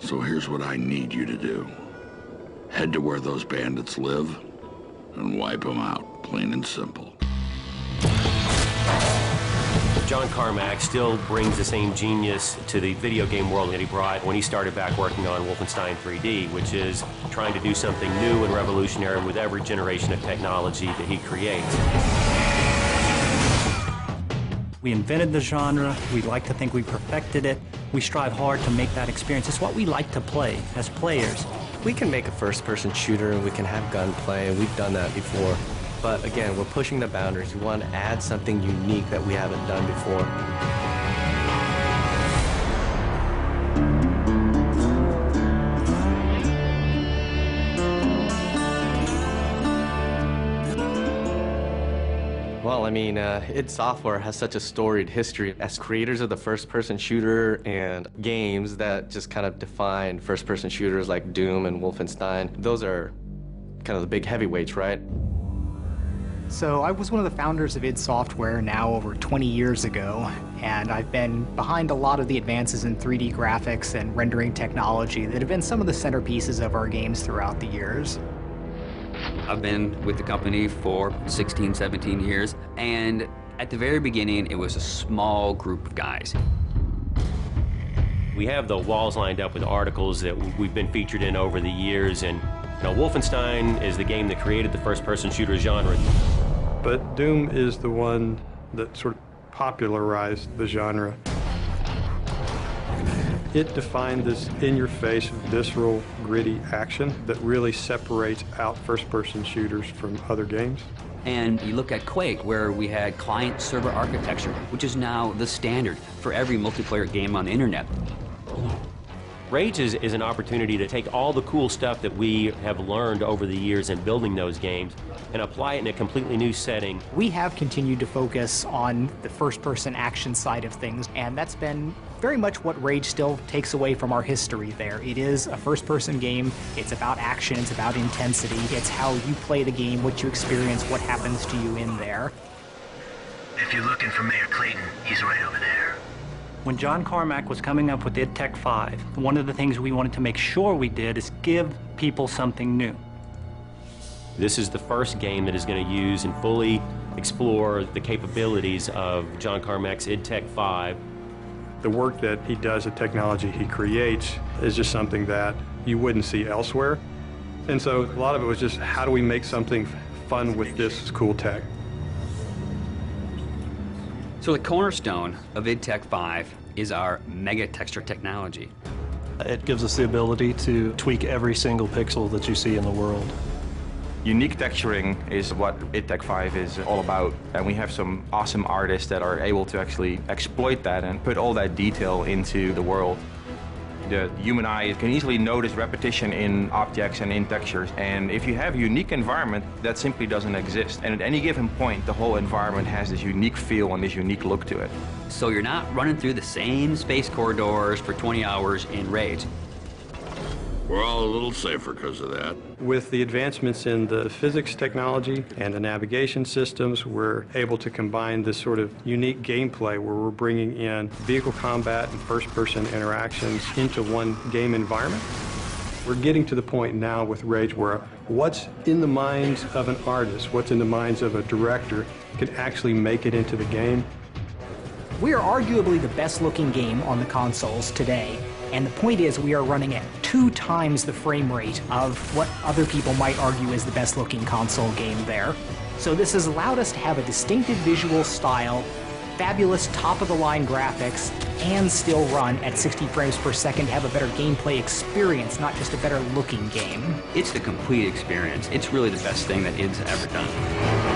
So here's what I need you to do. Head to where those bandits live and wipe them out, plain and simple. John Carmack still brings the same genius to the video game world that he brought when he started back working on Wolfenstein 3D, which is trying to do something new and revolutionary with every generation of technology that he creates. We invented the genre. We like to think we perfected it. We strive hard to make that experience. It's what we like to play as players. We can make a first-person shooter and we can have gunplay, and we've done that before. But again, we're pushing the boundaries. We want to add something unique that we haven't done before. Well, I mean, id Software has such a storied history as creators of the first-person shooter and games that just kind of define first-person shooters like Doom and Wolfenstein. Those are kind of the big heavyweights, right? So I was one of the founders of id Software now over 20 years ago, and I've been behind a lot of the advances in 3D graphics and rendering technology that have been some of the centerpieces of our games throughout the years. I've been with the company for 16, 17 years, and at the very beginning, it was a small group of guys. We have the walls lined up with articles that we've been featured in over the years, and Wolfenstein is the game that created the first-person shooter genre. But Doom is the one that sort of popularized the genre. It defined this in-your-face, visceral, gritty action that really separates out first-person shooters from other games. And you look at Quake, where we had client-server architecture, which is now the standard for every multiplayer game on the internet. Rage is an opportunity to take all the cool stuff that we have learned over the years in building those games and apply it in a completely new setting. We have continued to focus on the first-person action side of things, and that's been very much what Rage still takes away from our history there. It is a first-person game. It's about action. It's about intensity. It's how you play the game, what you experience, what happens to you in there. If you're looking for Mayor Clayton, he's right over there. When John Carmack was coming up with id Tech 5, one of the things we wanted to make sure we did is give people something new. This is the first game that is going to use and fully explore the capabilities of John Carmack's id Tech 5. The work that he does, the technology he creates, is just something that you wouldn't see elsewhere. And so a lot of it was just, how do we make something fun with this cool tech? So the cornerstone of id Tech 5 is our mega texture technology. It gives us the ability to tweak every single pixel that you see in the world. Unique texturing is what id Tech 5 is all about, and we have some awesome artists that are able to actually exploit that and put all that detail into the world. The human eye can easily notice repetition in objects and in textures, and if you have a unique environment, that simply doesn't exist. And at any given point, the whole environment has this unique feel and this unique look to it. So you're not running through the same space corridors for 20 hours in Rage. We're all a little safer because of that. With the advancements in the physics technology and the navigation systems, we're able to combine this sort of unique gameplay where we're bringing in vehicle combat and first-person interactions into one game environment. We're getting to the point now with Rage where what's in the minds of an artist, what's in the minds of a director, can actually make it into the game. We are arguably the best-looking game on the consoles today. And the point is, we are running at 2 times the frame rate of what other people might argue is the best-looking console game there. So this has allowed us to have a distinctive visual style, fabulous top-of-the-line graphics, and still run at 60 frames per second to have a better gameplay experience, not just a better-looking game. It's the complete experience. It's really the best thing that id's ever done.